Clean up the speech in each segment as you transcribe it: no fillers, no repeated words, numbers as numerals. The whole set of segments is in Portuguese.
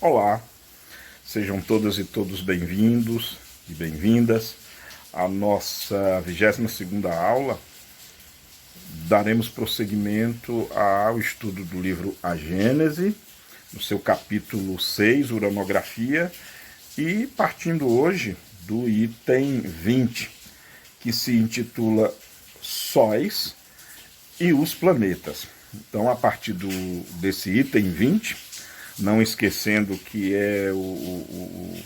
Olá, sejam todas e todos bem-vindos e bem-vindas à nossa 22ª aula. Daremos prosseguimento ao estudo do livro A Gênese, no seu capítulo 6, Uranografia, e partindo hoje do item 20, que se intitula Sóis e os Planetas. Então, a partir desse item 20, não esquecendo que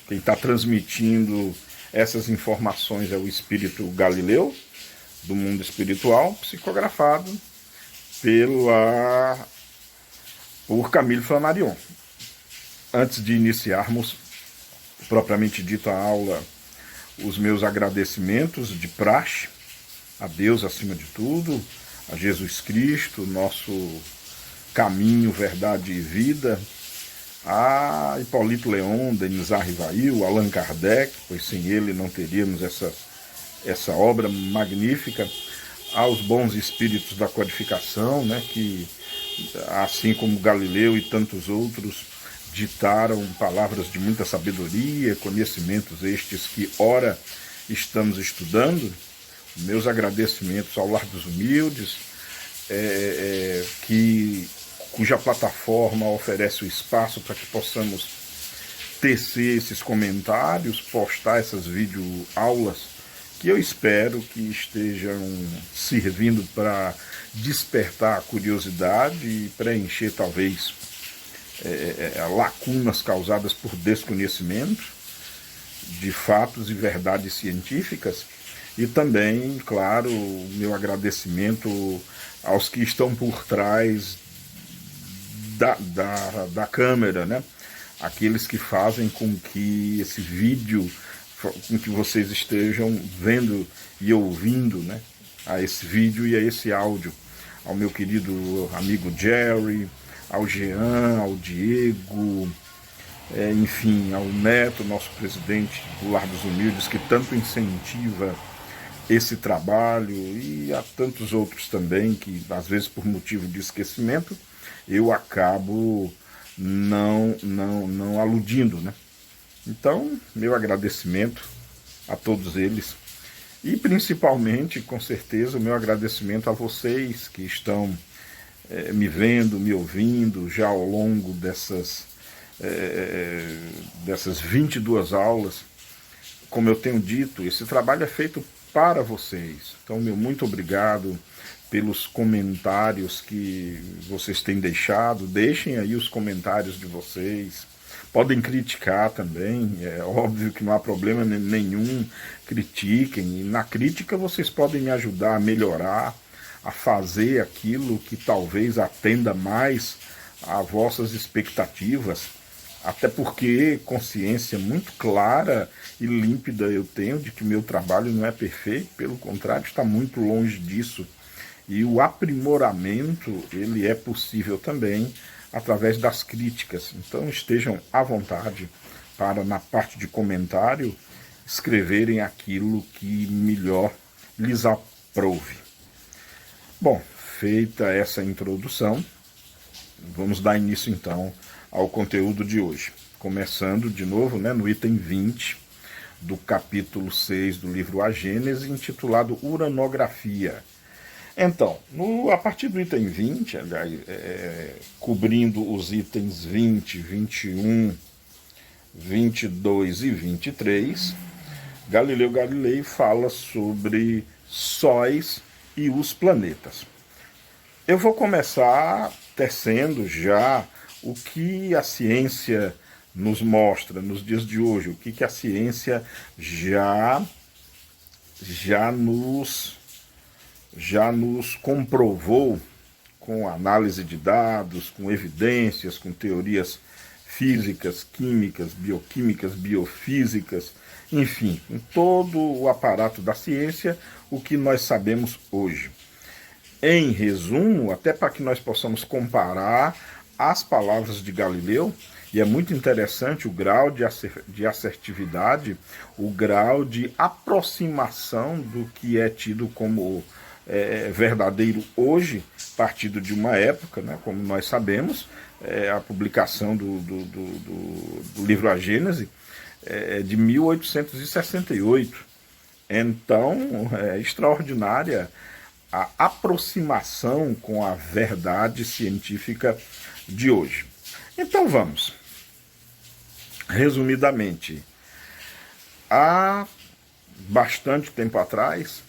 quem está transmitindo essas informações é o espírito Galileu, do mundo espiritual, psicografado por Camille Flammarion. Antes de iniciarmos propriamente dito a aula, os meus agradecimentos de praxe a Deus acima de tudo, a Jesus Cristo, nosso caminho, verdade e vida, a Hipólito Leon, Denis Arrivail, Allan Kardec, pois sem ele não teríamos essa obra magnífica, aos bons espíritos da codificação, né, que, assim como Galileu e tantos outros, ditaram palavras de muita sabedoria, conhecimentos estes que ora estamos estudando. Meus agradecimentos ao Lar dos Humildes, cuja plataforma oferece o espaço para que possamos tecer esses comentários, postar essas videoaulas, que eu espero que estejam servindo para despertar a curiosidade e preencher, talvez, lacunas causadas por desconhecimento de fatos e verdades científicas. E também, claro, o meu agradecimento aos que estão por trás da câmera, né? Aqueles que fazem com que esse vídeo, com que vocês estejam vendo e ouvindo, né, a esse vídeo e a esse áudio. Ao meu querido amigo Jerry, ao Jean, ao Diego, enfim, ao Neto, nosso presidente do Lar dos Humildes, que tanto incentiva esse trabalho, e a tantos outros também que, às vezes, por motivo de esquecimento, eu acabo não aludindo, né? Então, meu agradecimento a todos eles, e principalmente, com certeza, o meu agradecimento a vocês que estão me vendo, me ouvindo já ao longo dessas 22 aulas. Como eu tenho dito, esse trabalho é feito para vocês. Então, meu muito obrigado pelos comentários que vocês têm deixado. Deixem aí os comentários de vocês. Podem criticar também, é óbvio que não há problema nenhum. Critiquem, e na crítica vocês podem me ajudar a melhorar, a fazer aquilo que talvez atenda mais a vossas expectativas. Até porque consciência muito clara e límpida eu tenho de que meu trabalho não é perfeito, pelo contrário, está muito longe disso. E o aprimoramento, ele é possível também através das críticas. Então estejam à vontade para, na parte de comentário, escreverem aquilo que melhor lhes aprouve. Bom, feita essa introdução, vamos dar início então ao conteúdo de hoje. Começando de novo, né, no item 20 do capítulo 6 do livro A Gênese, intitulado Uranografia. Então, a partir do item 20, aliás, cobrindo os itens 20, 21, 22 e 23, Galileu Galilei fala sobre sóis e os planetas. Eu vou começar tecendo já o que a ciência nos mostra nos dias de hoje, o que a ciência já nos comprovou com análise de dados, com evidências, com teorias físicas, químicas, bioquímicas, biofísicas, enfim, com todo o aparato da ciência, o que nós sabemos hoje. Em resumo, até para que nós possamos comparar as palavras de Galileu, e é muito interessante o grau de assertividade, o grau de aproximação do que é tido como verdadeiro hoje, partido de uma época, né, como nós sabemos, a publicação do livro A Gênese é de 1868. Então, é extraordinária a aproximação com a verdade científica de hoje. Então vamos. Resumidamente, há bastante tempo atrás,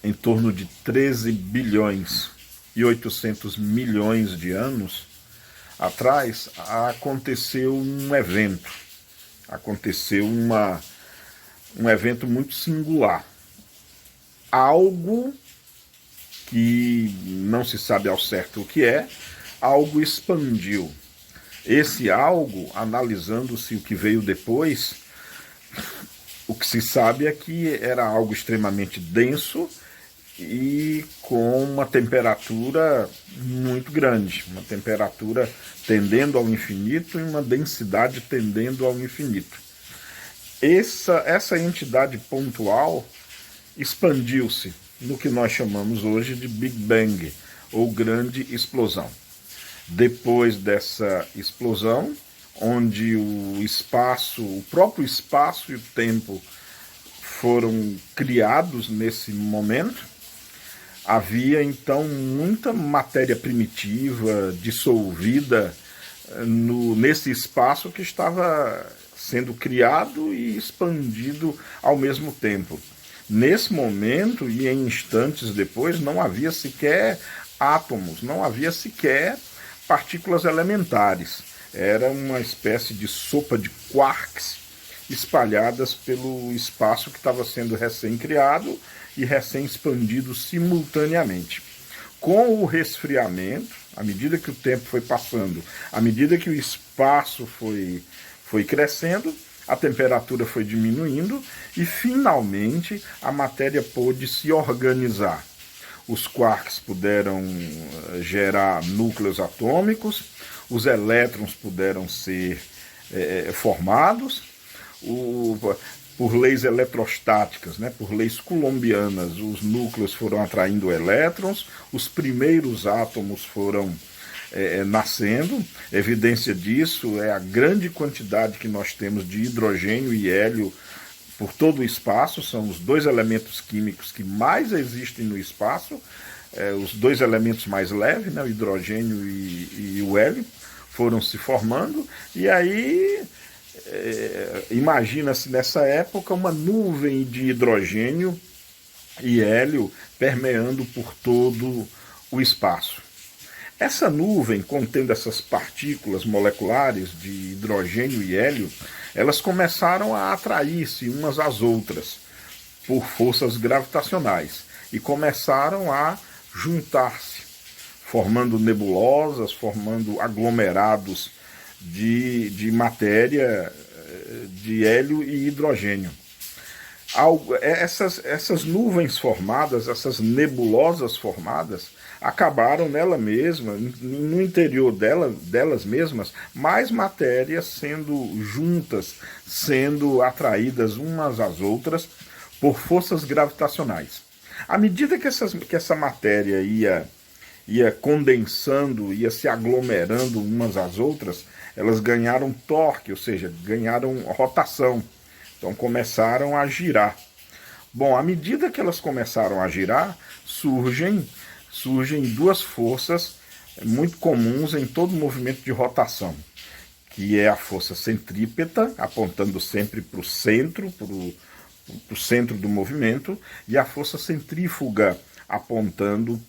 em torno de 13 bilhões e 800 milhões de anos atrás, aconteceu um evento. Aconteceu um evento muito singular. Algo que não se sabe ao certo o que é, algo expandiu. Esse algo, analisando-se o que veio depois, o que se sabe é que era algo extremamente denso e com uma temperatura muito grande, uma temperatura tendendo ao infinito e uma densidade tendendo ao infinito. Essa entidade pontual expandiu-se no que nós chamamos hoje de Big Bang, ou grande explosão. Depois dessa explosão, onde o espaço, o próprio espaço e o tempo foram criados nesse momento, havia então muita matéria primitiva dissolvida nesse espaço que estava sendo criado e expandido ao mesmo tempo. Nesse momento e em instantes depois não havia sequer átomos, não havia sequer partículas elementares. Era uma espécie de sopa de quarks espalhadas pelo espaço que estava sendo recém-criado e recém-expandido simultaneamente. Com o resfriamento, à medida que o tempo foi passando, à medida que o espaço foi crescendo, a temperatura foi diminuindo e, finalmente, a matéria pôde se organizar. Os quarks puderam gerar núcleos atômicos, os elétrons puderam ser formados, por leis eletrostáticas, né, por leis coulombianas, os núcleos foram atraindo elétrons, os primeiros átomos foram nascendo. Evidência disso é a grande quantidade que nós temos de hidrogênio e hélio por todo o espaço. São os dois elementos químicos que mais existem no espaço, os dois elementos mais leves, né, o hidrogênio e o hélio, foram se formando, e aí imagina-se nessa época uma nuvem de hidrogênio e hélio permeando por todo o espaço. Essa nuvem, contendo essas partículas moleculares de hidrogênio e hélio, elas começaram a atrair-se umas às outras por forças gravitacionais e começaram a juntar-se, formando nebulosas, formando aglomerados de matéria de hélio e hidrogênio. Essas nuvens formadas, essas nebulosas formadas, acabaram nela mesma, no interior delas mesmas, mais matérias sendo juntas, sendo atraídas umas às outras por forças gravitacionais. À medida que essa matéria ia condensando, ia se aglomerando umas às outras, elas ganharam torque, ou seja, ganharam rotação. Então começaram a girar. Bom, à medida que elas começaram a girar, surgem duas forças muito comuns em todo movimento de rotação, que é a força centrípeta, apontando sempre para o centro do movimento, e a força centrífuga, apontando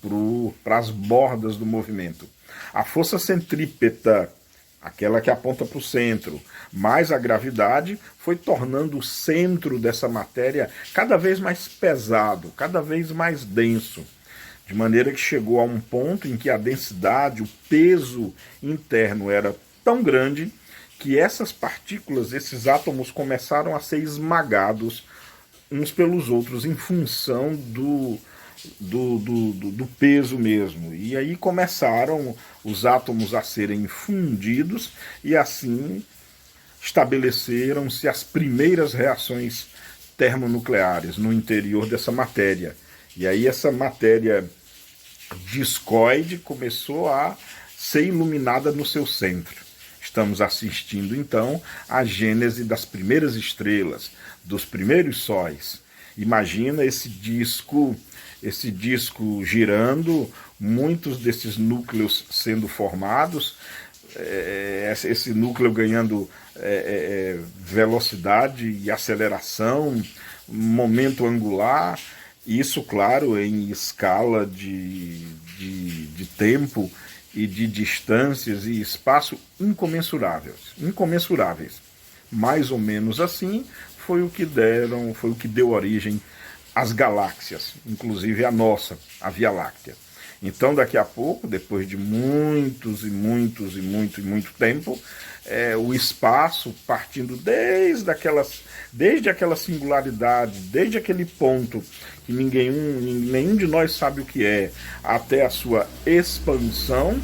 para as bordas do movimento. A força centrípeta, aquela que aponta para o centro, mais a gravidade, foi tornando o centro dessa matéria cada vez mais pesado, cada vez mais denso, de maneira que chegou a um ponto em que a densidade, o peso interno era tão grande que essas partículas, esses átomos começaram a ser esmagados uns pelos outros em função do peso mesmo. E aí começaram os átomos a serem fundidos e assim estabeleceram-se as primeiras reações termonucleares no interior dessa matéria. E aí essa matéria discoide começou a ser iluminada no seu centro. Estamos assistindo então à gênese das primeiras estrelas, dos primeiros sóis. Imagina esse disco girando, muitos desses núcleos sendo formados, esse núcleo ganhando velocidade e aceleração, momento angular, isso, claro, em escala de tempo e de distâncias e espaço incomensuráveis. Mais ou menos assim foi o que deu origem às galáxias, inclusive a nossa, a Via Láctea. Então, daqui a pouco, depois de muito tempo, o espaço partindo desde aquela singularidade, desde aquele ponto que nenhum de nós sabe o que é, até a sua expansão,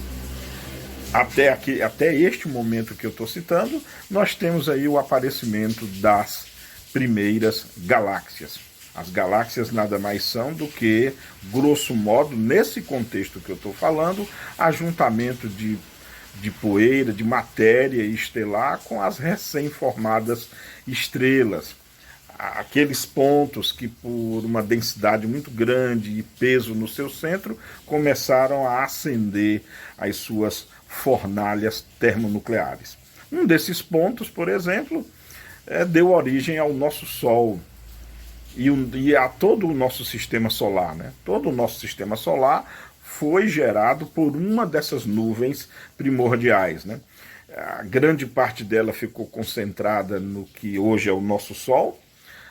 até este momento que eu estou citando, nós temos aí o aparecimento das primeiras galáxias. As galáxias nada mais são do que, grosso modo, nesse contexto que eu estou falando, ajuntamento de poeira, de matéria estelar com as recém-formadas estrelas. Aqueles pontos que, por uma densidade muito grande e peso no seu centro, começaram a acender as suas fornalhas termonucleares. Um desses pontos, por exemplo, deu origem ao nosso Sol e a todo o nosso sistema solar. Né? Todo o nosso sistema solar foi gerado por uma dessas nuvens primordiais. Né? A grande parte dela ficou concentrada no que hoje é o nosso Sol.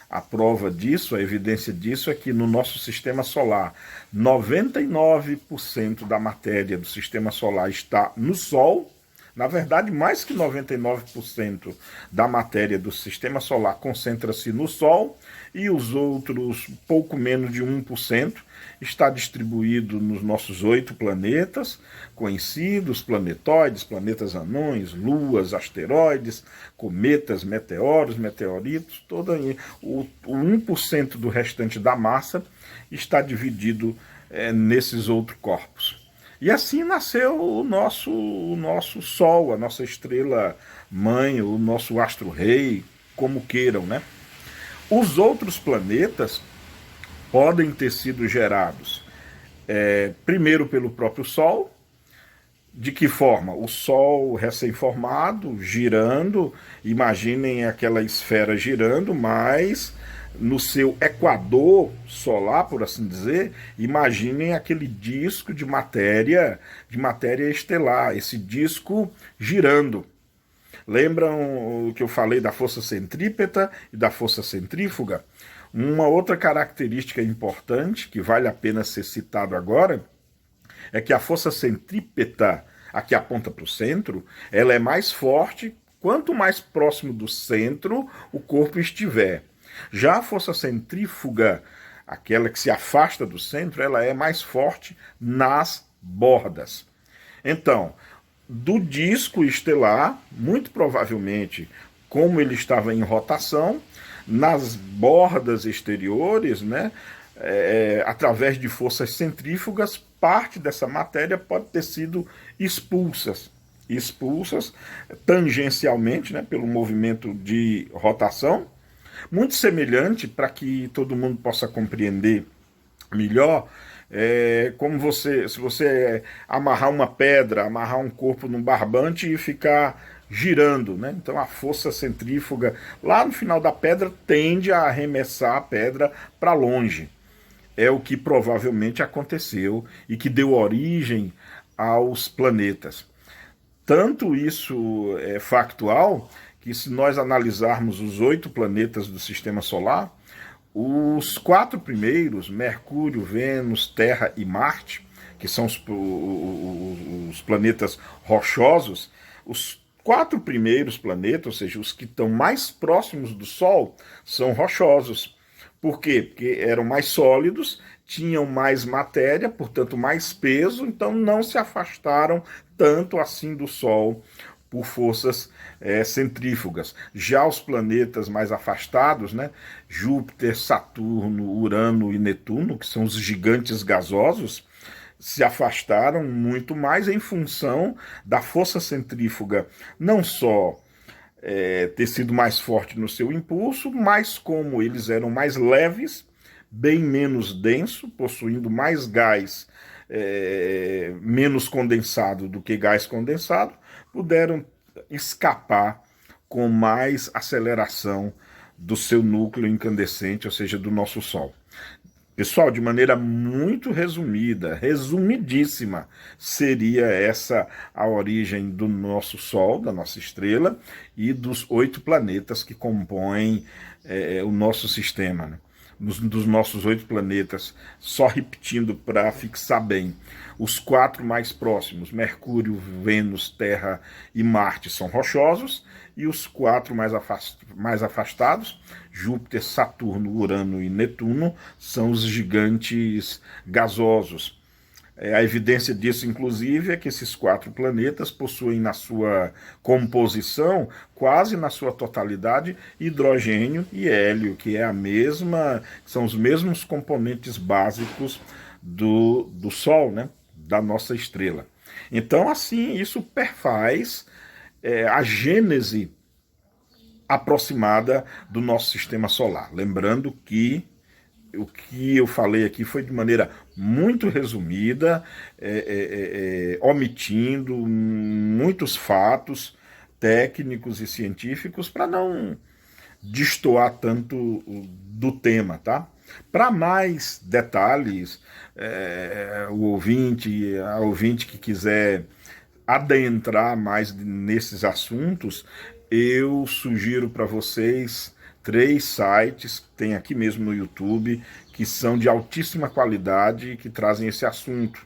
A prova disso, a evidência disso é que no nosso sistema solar, 99% da matéria do sistema solar está no Sol. Na verdade, mais que 99% da matéria do sistema solar concentra-se no Sol e os outros, pouco menos de 1%, está distribuído nos nossos 8 planetas conhecidos, planetóides, planetas anões, luas, asteroides, cometas, meteoros, meteoritos, o 1% do restante da massa está dividido nesses outros corpos. E assim nasceu o nosso Sol, a nossa estrela mãe, o nosso astro-rei, como queiram, né? Os outros planetas podem ter sido gerados primeiro pelo próprio Sol. De que forma? O Sol recém-formado, girando, imaginem aquela esfera girando, mas no seu equador solar, por assim dizer, imaginem aquele disco de matéria estelar, esse disco girando. Lembram o que eu falei da força centrípeta e da força centrífuga? Uma outra característica importante, que vale a pena ser citado agora, é que a força centrípeta, a que aponta para o centro, ela é mais forte quanto mais próximo do centro o corpo estiver. Já a força centrífuga, aquela que se afasta do centro, ela é mais forte nas bordas. Então, do disco estelar, muito provavelmente, como ele estava em rotação, nas bordas exteriores, né, através de forças centrífugas, parte dessa matéria pode ter sido expulsas tangencialmente, né, pelo movimento de rotação, muito semelhante, para que todo mundo possa compreender melhor, como se você amarrar uma pedra, amarrar um corpo num barbante e ficar girando, né? Então a força centrífuga lá no final da pedra tende a arremessar a pedra para longe. É o que provavelmente aconteceu e que deu origem aos planetas. Tanto isso é factual que, se nós analisarmos os 8 planetas do Sistema Solar, os 4 primeiros, Mercúrio, Vênus, Terra e Marte, que são os planetas rochosos, os 4 primeiros planetas, ou seja, os que estão mais próximos do Sol, são rochosos. Por quê? Porque eram mais sólidos, tinham mais matéria, portanto mais peso, então não se afastaram tanto assim do Sol por forças centrífugas. Já os planetas mais afastados, né, Júpiter, Saturno, Urano e Netuno, que são os gigantes gasosos, se afastaram muito mais em função da força centrífuga, não só ter sido mais forte no seu impulso, mas como eles eram mais leves, bem menos denso, possuindo mais gás menos condensado do que gás condensado, puderam escapar com mais aceleração do seu núcleo incandescente, ou seja, do nosso Sol. Pessoal, de maneira muito resumida, resumidíssima, seria essa a origem do nosso Sol, da nossa estrela, e dos 8 planetas que compõem o nosso sistema, né? Dos nossos 8 planetas, só repetindo para fixar bem, os 4 mais próximos, Mercúrio, Vênus, Terra e Marte, são rochosos, e os 4 mais afastados, Júpiter, Saturno, Urano e Netuno, são os gigantes gasosos. A evidência disso, inclusive, é que esses 4 planetas possuem na sua composição, quase na sua totalidade, hidrogênio e hélio, que é são os mesmos componentes básicos do Sol, né, da nossa estrela. Então, assim, isso perfaz a gênese aproximada do nosso sistema solar. Lembrando que o que eu falei aqui foi de maneira muito resumida, omitindo muitos fatos técnicos e científicos para não destoar tanto do tema, tá? Para mais detalhes, a ouvinte que quiser adentrar mais nesses assuntos, eu sugiro para vocês 3 sites, que tem aqui mesmo no YouTube, que são de altíssima qualidade e que trazem esse assunto.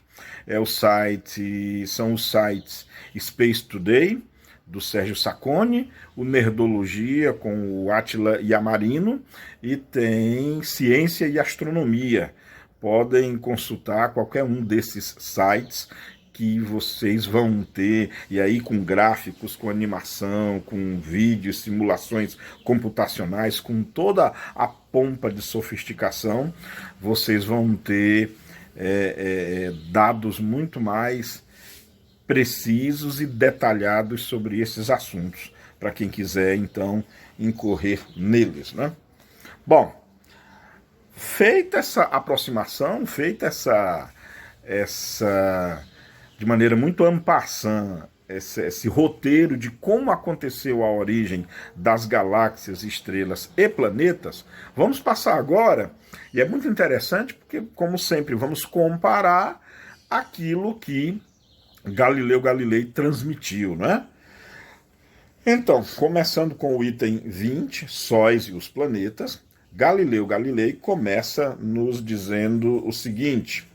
São os sites Space Today, do Sérgio Sacconi, o Nerdologia, com o Átila Yamarino, e tem Ciência e Astronomia. Podem consultar qualquer um desses sites que vocês vão ter, e aí com gráficos, com animação, com vídeos, simulações computacionais, com toda a pompa de sofisticação, vocês vão ter dados muito mais precisos e detalhados sobre esses assuntos, para quem quiser, então, incorrer neles, né? Bom, feita essa aproximação, feita essa de maneira muito en passant, esse roteiro de como aconteceu a origem das galáxias, estrelas e planetas, vamos passar agora, e é muito interessante porque, como sempre, vamos comparar aquilo que Galileu Galilei transmitiu, né? Então, começando com o item 20, sóis e os planetas, Galileu Galilei começa nos dizendo o seguinte: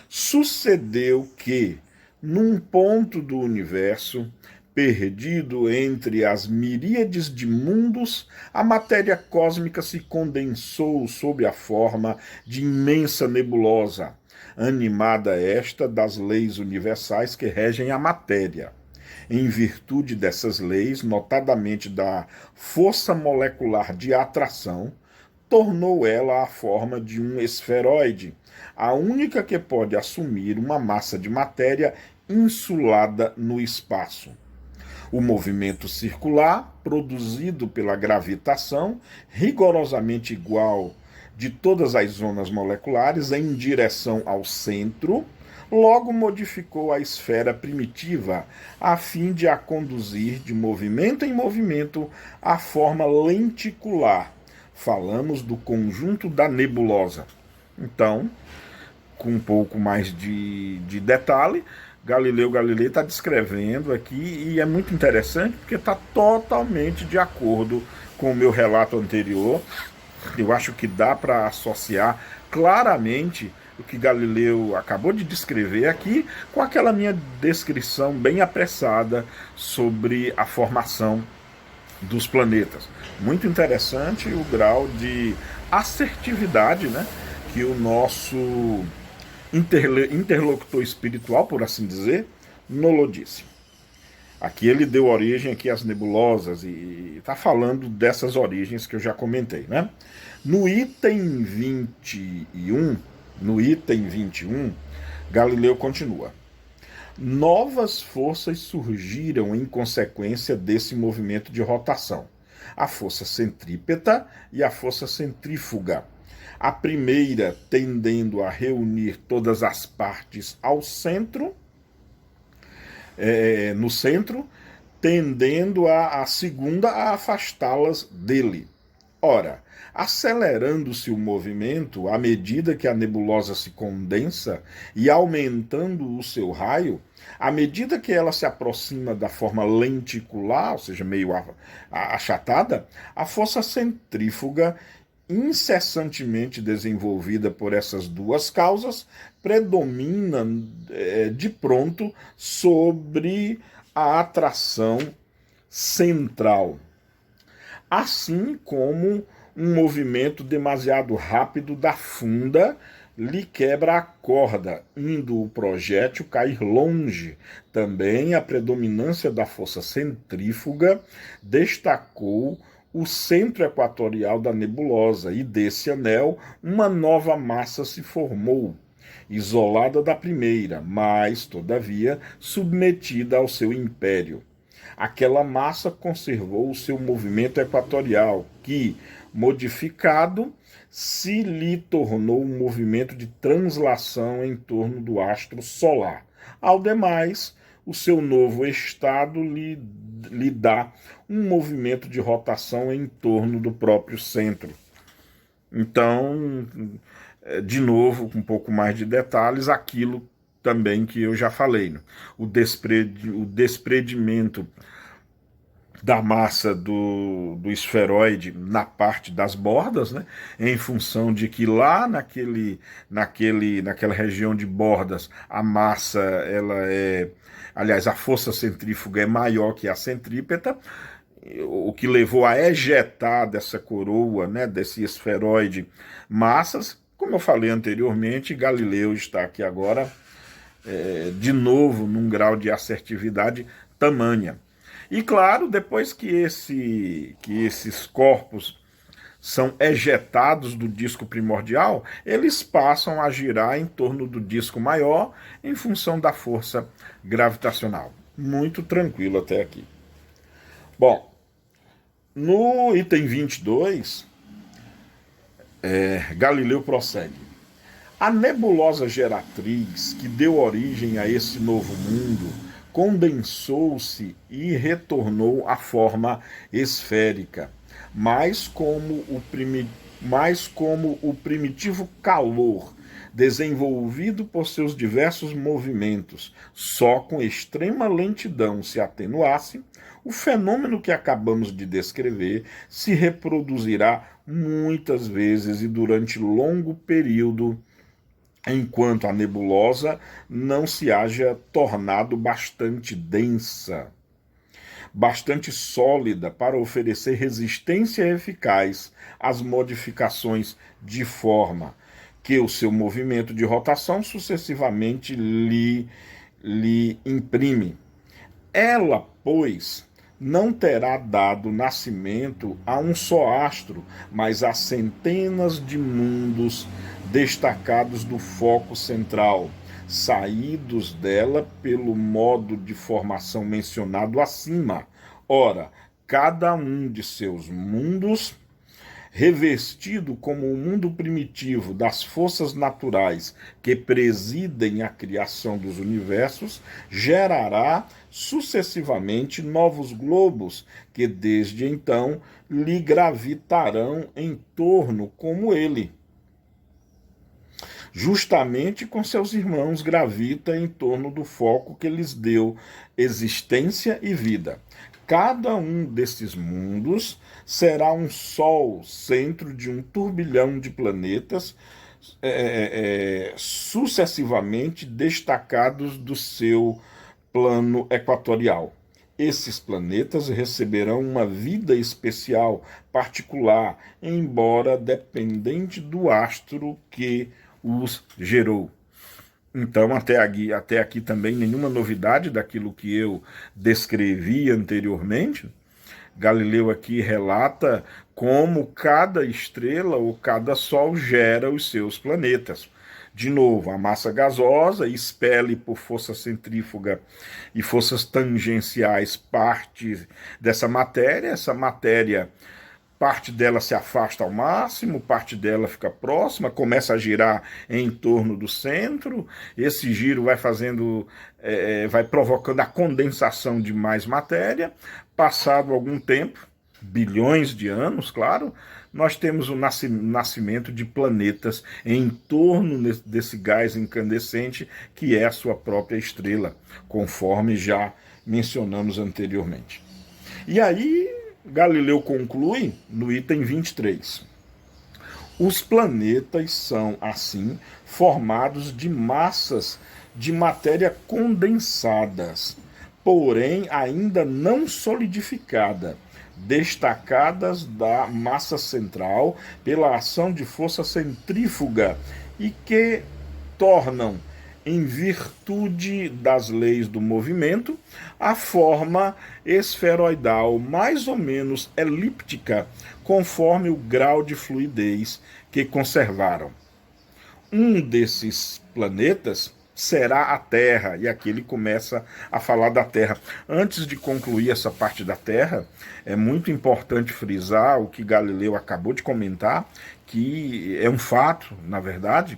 sucedeu que, num ponto do universo, perdido entre as miríades de mundos, a matéria cósmica se condensou sob a forma de imensa nebulosa, animada esta das leis universais que regem a matéria. Em virtude dessas leis, notadamente da força molecular de atração, tornou ela a forma de um esferoide, a única que pode assumir uma massa de matéria insulada no espaço. O movimento circular, produzido pela gravitação, rigorosamente igual de todas as zonas moleculares em direção ao centro, logo modificou a esfera primitiva, a fim de a conduzir de movimento em movimento à forma lenticular. Falamos do conjunto da nebulosa. Então, com um pouco mais de detalhe, Galileu Galilei está descrevendo aqui, e é muito interessante porque está totalmente de acordo com o meu relato anterior. Eu acho que dá para associar claramente o que Galileu acabou de descrever aqui com aquela minha descrição bem apressada sobre a formação dos planetas. Muito interessante o grau de assertividade, né, que o nosso interlocutor espiritual, por assim dizer, nos disse. Aqui ele deu origem aqui às nebulosas e está falando dessas origens que eu já comentei, né? No item 21, no item 21, Galileu continua. Novas forças surgiram em consequência desse movimento de rotação. A força centrípeta e a força centrífuga. A primeira tendendo a reunir todas as partes ao centro, no centro, tendendo a segunda a afastá-las dele. Ora, acelerando-se o movimento à medida que a nebulosa se condensa e aumentando o seu raio, à medida que ela se aproxima da forma lenticular, ou seja, meio achatada, a força centrífuga, incessantemente desenvolvida por essas duas causas, predomina de pronto sobre a atração central. Assim como um movimento demasiado rápido da funda lhe quebra a corda, indo o projétil cair longe. Também a predominância da força centrífuga destacou o centro equatorial da nebulosa, e desse anel uma nova massa se formou, isolada da primeira, mas, todavia, submetida ao seu império. Aquela massa conservou o seu movimento equatorial, que, modificado, se lhe tornou um movimento de translação em torno do astro solar. Ao demais, o seu novo estado lhe dá um movimento de rotação em torno do próprio centro. Então, de novo, com um pouco mais de detalhes, aquilo também que eu já falei, né? O desprendimento da massa do esferoide na parte das bordas, né, em função de que lá naquela região de bordas a massa, aliás, a força centrífuga é maior que a centrípeta, o que levou a ejetar dessa coroa, né, desse esferoide, massas. Como eu falei anteriormente, Galileu está aqui agora de novo num grau de assertividade tamanha. E claro, depois que esses corpos são ejetados do disco primordial, eles passam a girar em torno do disco maior em função da força gravitacional. Muito tranquilo até aqui. Bom, no item 22, Galileu prossegue. A nebulosa geratriz que deu origem a esse novo mundo condensou-se e retornou à forma esférica, mas como o primitivo calor desenvolvido por seus diversos movimentos só com extrema lentidão se atenuasse, o fenômeno que acabamos de descrever se reproduzirá muitas vezes e durante longo período, enquanto a nebulosa não se haja tornado bastante densa, bastante sólida para oferecer resistência eficaz às modificações de forma que o seu movimento de rotação sucessivamente lhe imprime. Ela, pois, não terá dado nascimento a um só astro, mas a centenas de mundos destacados do foco central, saídos dela pelo modo de formação mencionado acima. Ora, cada um de seus mundos, revestido como o mundo primitivo das forças naturais que presidem a criação dos universos, gerará sucessivamente novos globos que desde então lhe gravitarão em torno como ele. Justamente com seus irmãos gravita em torno do foco que lhes deu existência e vida. Cada um desses mundos será um sol, centro de um turbilhão de planetas sucessivamente destacados do seu plano equatorial. Esses planetas receberão uma vida especial, particular, embora dependente do astro que os gerou. Então, até aqui também nenhuma novidade daquilo que eu descrevi anteriormente. Galileu aqui relata como cada estrela ou cada sol gera os seus planetas. De novo, a massa gasosa expele por força centrífuga e forças tangenciais parte dessa matéria. Essa matéria, parte dela se afasta ao máximo, parte dela fica próxima, começa a girar em torno do centro. Esse giro vai fazendo, vai provocando a condensação de mais matéria. Passado algum tempo, bilhões de anos, claro, nós temos o nascimento de planetas em torno desse gás incandescente que é a sua própria estrela, conforme já mencionamos anteriormente. E aí, Galileu conclui no item 23. Os planetas são, assim, formados de massas de matéria condensadas, porém ainda não solidificada, destacadas da massa central pela ação de força centrífuga e que tornam, em virtude das leis do movimento, a forma esferoidal mais ou menos elíptica, conforme o grau de fluidez que conservaram. Um desses planetas será a Terra, e aqui ele começa a falar da Terra. Antes de concluir essa parte da Terra, é muito importante frisar o que Galileu acabou de comentar, que é um fato, na verdade.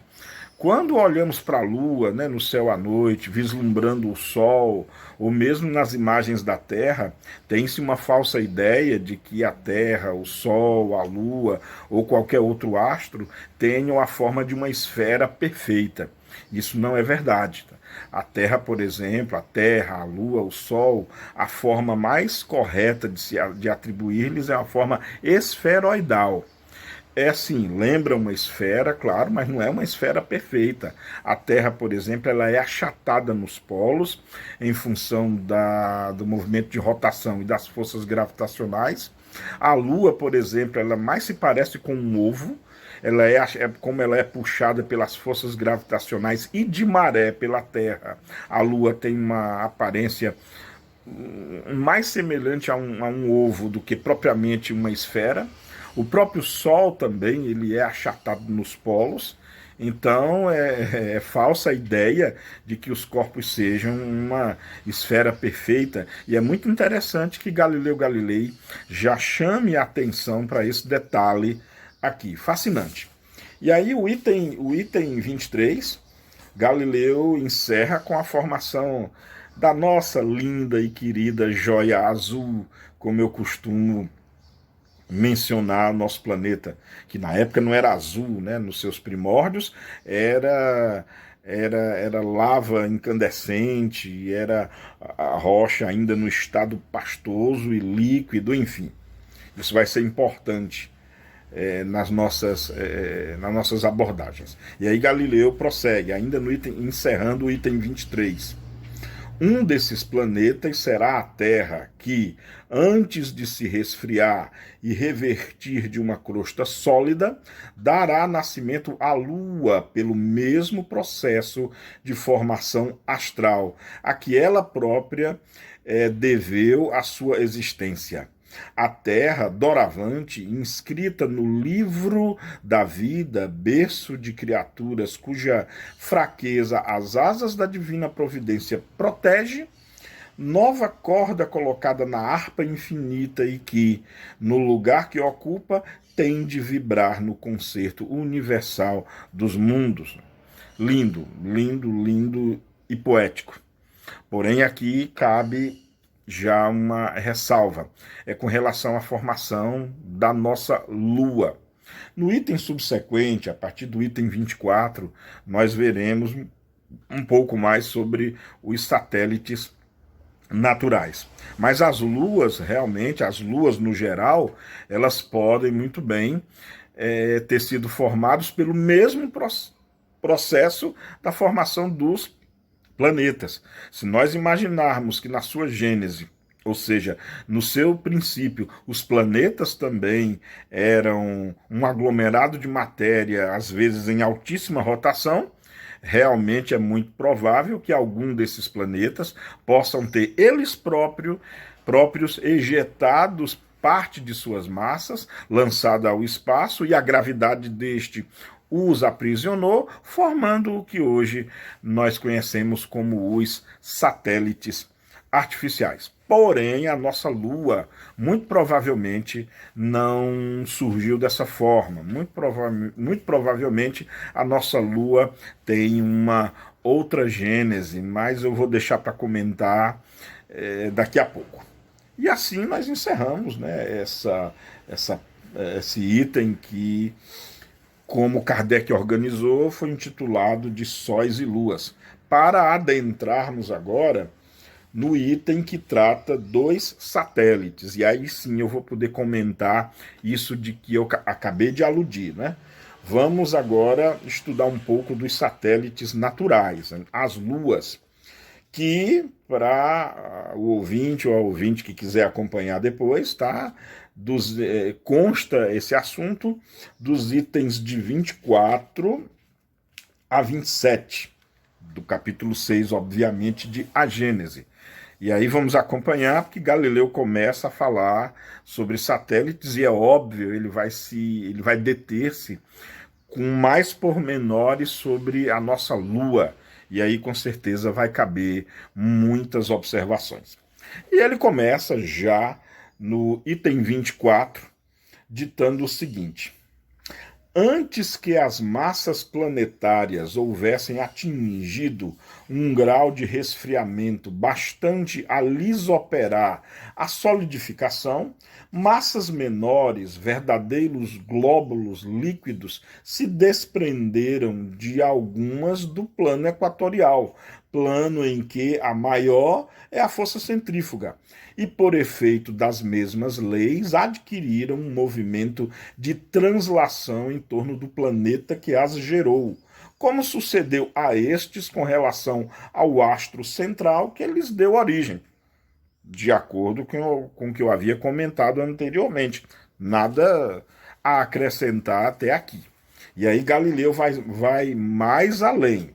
Quando olhamos para a Lua, né, no céu à noite, vislumbrando o Sol, ou mesmo nas imagens da Terra, tem-se uma falsa ideia de que a Terra, o Sol, a Lua ou qualquer outro astro tenham a forma de uma esfera perfeita. Isso não é verdade. A Terra, por exemplo, a Terra, a Lua, o Sol, a forma mais correta de atribuir-lhes é a forma esferoidal. É assim, lembra uma esfera, claro, mas não é uma esfera perfeita. A Terra, por exemplo, ela é achatada nos polos em função do movimento de rotação e das forças gravitacionais. A Lua, por exemplo, ela mais se parece com um ovo. Como ela é puxada pelas forças gravitacionais e de maré pela Terra. A Lua tem uma aparência mais semelhante a um ovo do que propriamente uma esfera. O próprio Sol também ele é achatado nos polos, então é falsa a ideia de que os corpos sejam uma esfera perfeita. E é muito interessante que Galileu Galilei já chame a atenção para esse detalhe aqui, fascinante. E aí o item 23, Galileu encerra com a formação da nossa linda e querida joia azul, como eu costumo mencionar nosso planeta, que na época não era azul, né? Nos seus primórdios era lava incandescente, era a rocha ainda no estado pastoso e líquido, enfim. Isso vai ser importante nas nossas abordagens. E aí Galileu prossegue, ainda no encerrando o item 23. Um desses planetas será a Terra, que, antes de se resfriar e revertir de uma crosta sólida, dará nascimento à Lua pelo mesmo processo de formação astral, a que ela própria deveu a sua existência. A Terra, doravante, inscrita no livro da vida, berço de criaturas cuja fraqueza as asas da divina providência protege, nova corda colocada na harpa infinita e que, no lugar que ocupa, tem de vibrar no concerto universal dos mundos. Lindo, lindo, lindo e poético. Porém, aqui cabe já uma ressalva, é com relação à formação da nossa Lua. No item subsequente, a partir do item 24, nós veremos um pouco mais sobre os satélites naturais. Mas as luas, realmente, as luas no geral, elas podem muito bem ter sido formadas pelo mesmo processo da formação dos planetas. Se nós imaginarmos que na sua gênese, ou seja, no seu princípio, os planetas também eram um aglomerado de matéria, às vezes em altíssima rotação, realmente é muito provável que algum desses planetas possam ter eles próprios ejetados parte de suas massas, lançada ao espaço, e a gravidade deste os aprisionou, formando o que hoje nós conhecemos como os satélites artificiais. Porém, a nossa Lua, muito provavelmente, não surgiu dessa forma. Muito provavelmente, a nossa Lua tem uma outra gênese, mas eu vou deixar para comentar daqui a pouco. E assim nós encerramos, né, esse item que, como Kardec organizou, foi intitulado de Sóis e Luas, para adentrarmos agora no item que trata dos satélites. E aí sim eu vou poder comentar isso de que eu acabei de aludir, né? Vamos agora estudar um pouco dos satélites naturais, né? As luas, que para o ouvinte ou a ouvinte que quiser acompanhar depois, tá? Consta esse assunto dos itens de 24 a 27, do capítulo 6, obviamente, de A Gênese. E aí vamos acompanhar, porque Galileu começa a falar sobre satélites, e é óbvio, ele vai deter-se com mais pormenores sobre a nossa Lua, e aí com certeza vai caber muitas observações. E ele começa já no item 24, ditando o seguinte: antes que as massas planetárias houvessem atingido um grau de resfriamento bastante a lhes operar a solidificação, massas menores, verdadeiros glóbulos líquidos, se desprenderam de algumas do plano equatorial, plano em que a maior é a força centrífuga, e por efeito das mesmas leis adquiriram um movimento de translação em torno do planeta que as gerou, como sucedeu a estes com relação ao astro central que lhes deu origem, de acordo com o que eu havia comentado anteriormente. Nada a acrescentar até aqui. E aí Galileu vai mais além.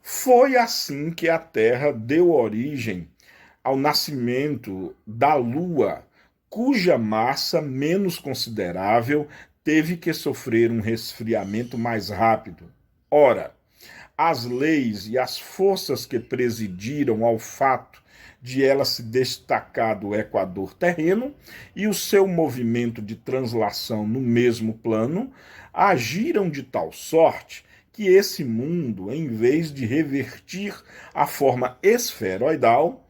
Foi assim que a Terra deu origem ao nascimento da Lua, cuja massa menos considerável teve que sofrer um resfriamento mais rápido. Ora, as leis e as forças que presidiram ao fato de ela se destacar do equador terreno e o seu movimento de translação no mesmo plano agiram de tal sorte que esse mundo, em vez de revertir a forma esferoidal,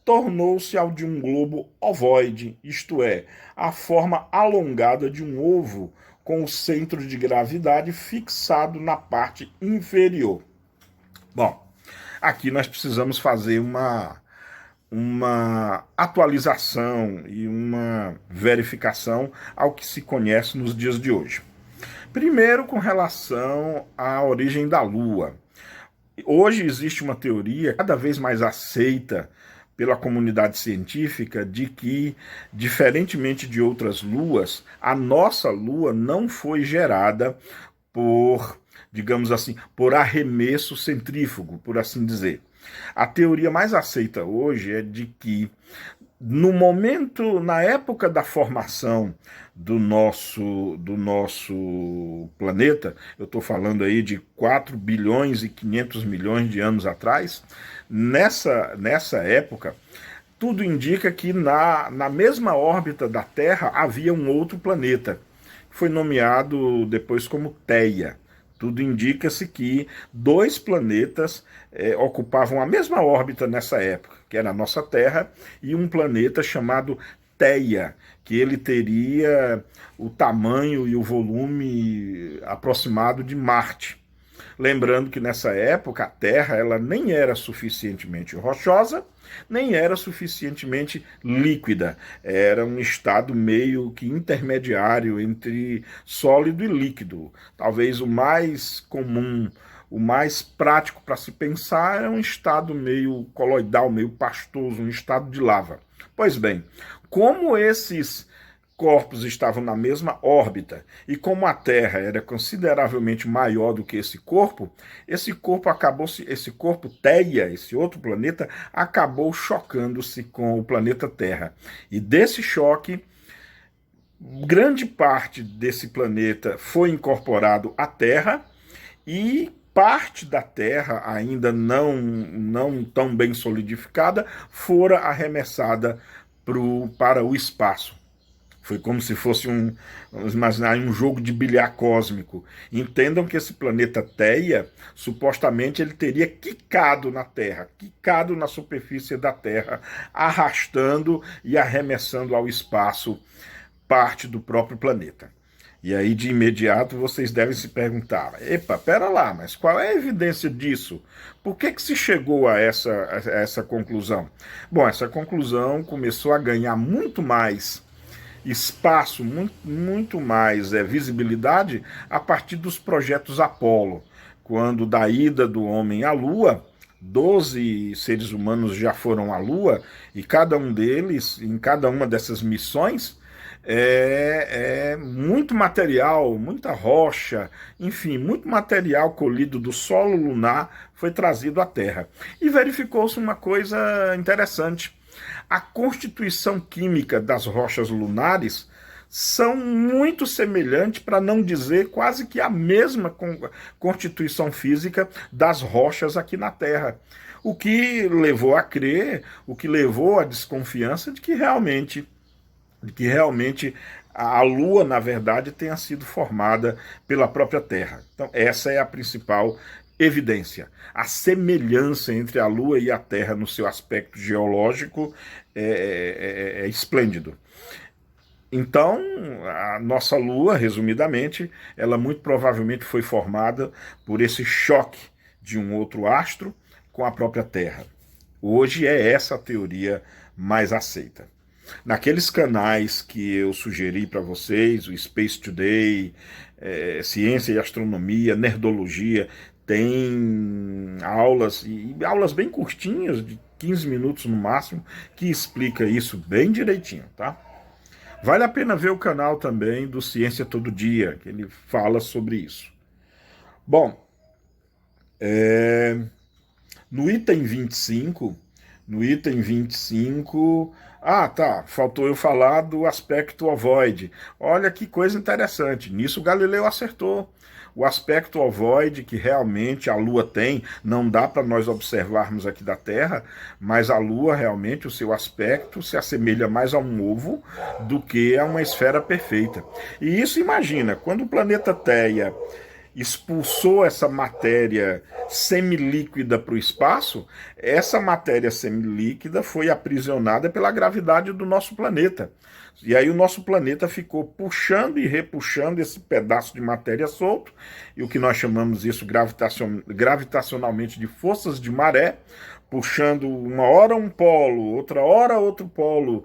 tornou-se ao de um globo ovoide, isto é, a forma alongada de um ovo com o centro de gravidade fixado na parte inferior. Bom, aqui nós precisamos fazer uma atualização e uma verificação ao que se conhece nos dias de hoje. Primeiro, com relação à origem da Lua. Hoje existe uma teoria cada vez mais aceita pela comunidade científica de que, diferentemente de outras luas, a nossa Lua não foi gerada por, digamos assim, por arremesso centrífugo, por assim dizer. A teoria mais aceita hoje é de que na época da formação do nosso planeta, eu estou falando aí de 4 bilhões e 500 milhões de anos atrás, nessa época, tudo indica que na mesma órbita da Terra havia um outro planeta, que foi nomeado depois como Theia. Tudo indica-se que 2 planetas ocupavam a mesma órbita nessa época, que era a nossa Terra, e um planeta chamado Theia, que ele teria o tamanho e o volume aproximado de Marte. Lembrando que nessa época a Terra ela nem era suficientemente rochosa, nem era suficientemente líquida. Era um estado meio que intermediário entre sólido e líquido. Talvez o mais comum, o mais prático para se pensar é um estado meio coloidal, meio pastoso, um estado de lava. Pois bem, como esses corpos estavam na mesma órbita, e como a Terra era consideravelmente maior do que esse corpo acabou, esse corpo Theia, esse outro planeta, acabou chocando-se com o planeta Terra. E desse choque, grande parte desse planeta foi incorporado à Terra, e parte da Terra, ainda não tão bem solidificada, fora arremessada para o espaço. Foi como se fosse vamos imaginar, um jogo de bilhar cósmico. Entendam que esse planeta Theia, supostamente ele teria quicado na Terra, quicado na superfície da Terra, arrastando e arremessando ao espaço parte do próprio planeta. E aí, de imediato, vocês devem se perguntar, epa, pera lá, mas qual é a evidência disso? Por que se chegou a essa conclusão? Bom, essa conclusão começou a ganhar muito mais espaço, muito mais visibilidade a partir dos projetos Apollo, quando da ida do homem à Lua, 12 seres humanos já foram à Lua, e cada um deles, em cada uma dessas missões, muito material, muita rocha, enfim, muito material colhido do solo lunar foi trazido à Terra. E verificou-se uma coisa interessante. A constituição química das rochas lunares são muito semelhantes, para não dizer quase que a mesma constituição física das rochas aqui na Terra. O que levou a crer, o que levou à desconfiança de que realmente a Lua, na verdade, tenha sido formada pela própria Terra. Então, essa é a principal evidência. A semelhança entre a Lua e a Terra no seu aspecto geológico é esplêndido. Então, a nossa Lua, resumidamente, ela muito provavelmente foi formada por esse choque de um outro astro com a própria Terra. Hoje é essa a teoria mais aceita. Naqueles canais que eu sugeri para vocês, o Space Today, Ciência e Astronomia, Nerdologia, tem aulas, e aulas bem curtinhas, de 15 minutos no máximo, que explica isso bem direitinho, tá? Vale a pena ver o canal também do Ciência Todo Dia, que ele fala sobre isso. Bom, no item 25, faltou eu falar do aspecto ovoide. Olha que coisa interessante, nisso Galileu acertou. O aspecto ovoide que realmente a Lua tem, não dá para nós observarmos aqui da Terra, mas a Lua realmente, o seu aspecto se assemelha mais a um ovo do que a uma esfera perfeita. E isso, imagina, quando o planeta Theia expulsou essa matéria semilíquida para o espaço, essa matéria semilíquida foi aprisionada pela gravidade do nosso planeta. E aí o nosso planeta ficou puxando e repuxando esse pedaço de matéria solto, e o que nós chamamos isso gravitacionalmente de forças de maré, puxando uma hora um polo, outra hora outro polo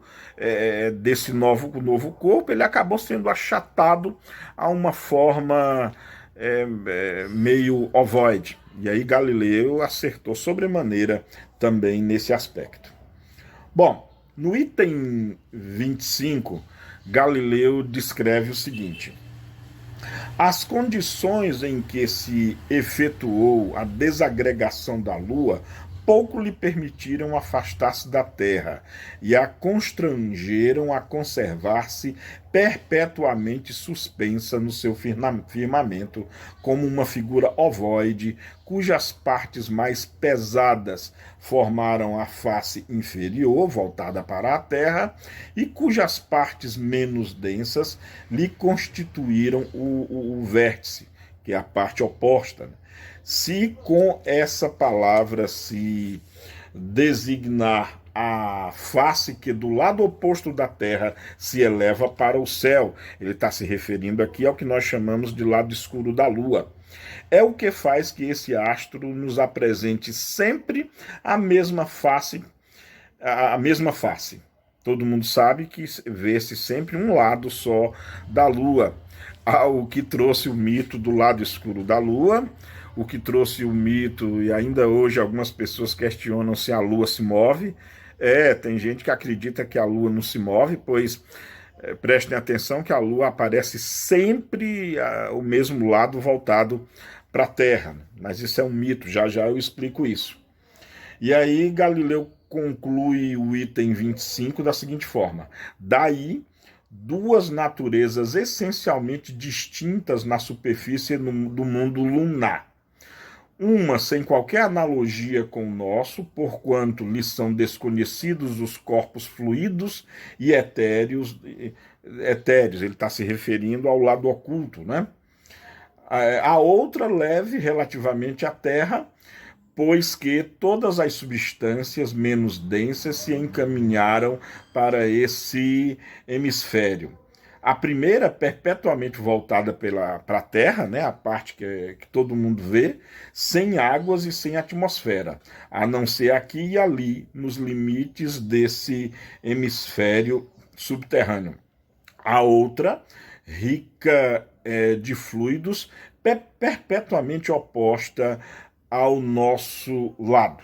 desse novo corpo. Ele acabou sendo achatado a uma forma meio ovoide. E aí Galileu acertou sobremaneira também nesse aspecto. Bom, no item 25, Galileu descreve o seguinte: as condições em que se efetuou a desagregação da Lua pouco lhe permitiram afastar-se da Terra e a constrangeram a conservar-se perpetuamente suspensa no seu firmamento como uma figura ovoide, cujas partes mais pesadas formaram a face inferior, voltada para a Terra, e cujas partes menos densas lhe constituíram o vértice, que é a parte oposta. Se com essa palavra se designar a face que do lado oposto da Terra se eleva para o céu, ele está se referindo aqui ao que nós chamamos de lado escuro da Lua. É o que faz que esse astro nos apresente sempre a mesma face. Todo mundo sabe que vê-se sempre um lado só da Lua. O que trouxe o mito do lado escuro da Lua, o que trouxe o mito, e ainda hoje algumas pessoas questionam se a Lua se move. Tem gente que acredita que a Lua não se move, pois Prestem atenção que a Lua aparece sempre o mesmo lado voltado para a Terra, mas isso é um mito, já já eu explico isso. E aí Galileu conclui o item 25 da seguinte forma: daí, duas naturezas essencialmente distintas na superfície do mundo lunar. Uma sem qualquer analogia com o nosso, porquanto lhes são desconhecidos os corpos fluidos e etéreos. Etéreos, ele está se referindo ao lado oculto, né? A outra leve relativamente à Terra, pois que todas as substâncias menos densas se encaminharam para esse hemisfério. A primeira, perpetuamente voltada para a Terra, né, a parte que todo mundo vê, sem águas e sem atmosfera, a não ser aqui e ali, nos limites desse hemisfério subterrâneo. A outra, rica de fluidos, perpetuamente oposta ao nosso lado.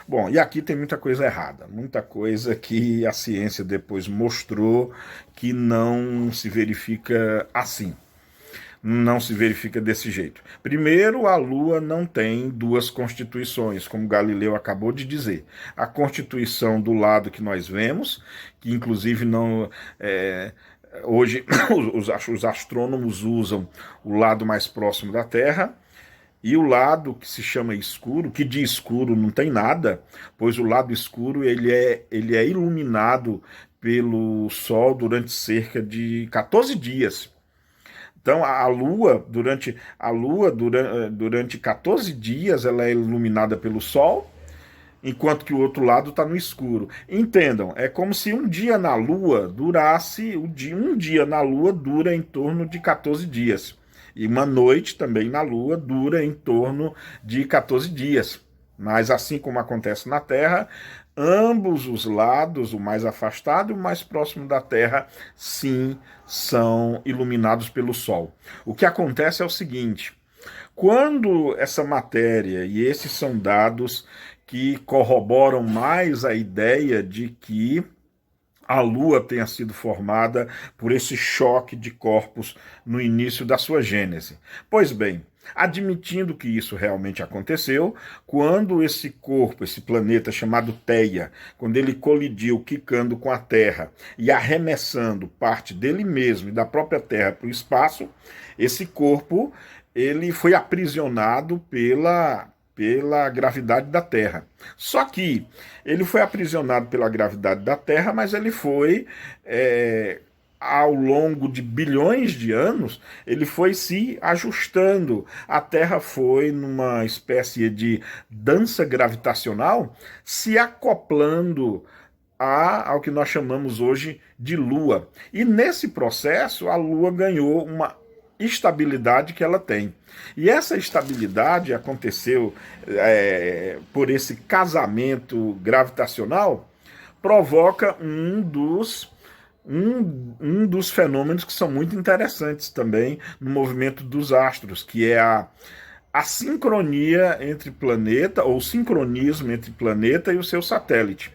Bom, e aqui tem muita coisa errada, muita coisa que a ciência depois mostrou que não se verifica assim, não se verifica desse jeito. Primeiro, a Lua não tem duas constituições, como Galileu acabou de dizer. A constituição do lado que nós vemos, que inclusive não... hoje os astrônomos usam o lado mais próximo da Terra, e o lado que se chama escuro, que de escuro não tem nada, pois o lado escuro ele é iluminado pelo Sol durante cerca de 14 dias. Então a Lua, durante 14 dias, ela é iluminada pelo Sol, enquanto que o outro lado está no escuro. Entendam, é como se um dia na Lua durasse, um dia na Lua dura em torno de 14 dias. E uma noite também na Lua dura em torno de 14 dias. Mas assim como acontece na Terra, ambos os lados, o mais afastado e o mais próximo da Terra, sim, são iluminados pelo Sol. O que acontece é o seguinte: quando essa matéria, e esses são dados que corroboram mais a ideia de que a Lua tenha sido formada por esse choque de corpos no início da sua gênese. Pois bem, admitindo que isso realmente aconteceu, quando esse corpo, esse planeta chamado Theia, quando ele colidiu, quicando com a Terra e arremessando parte dele mesmo e da própria Terra para o espaço, esse corpo ele foi aprisionado pela gravidade da Terra. Só que ele foi aprisionado pela gravidade da Terra, mas ele foi, ao longo de bilhões de anos, ele foi se ajustando. A Terra foi, numa espécie de dança gravitacional, se acoplando ao que nós chamamos hoje de Lua. E nesse processo, a Lua ganhou uma estabilidade que ela tem. E essa estabilidade aconteceu por esse casamento gravitacional, provoca um dos fenômenos que são muito interessantes também no movimento dos astros, que é a sincronia entre planeta, ou sincronismo entre planeta e o seu satélite.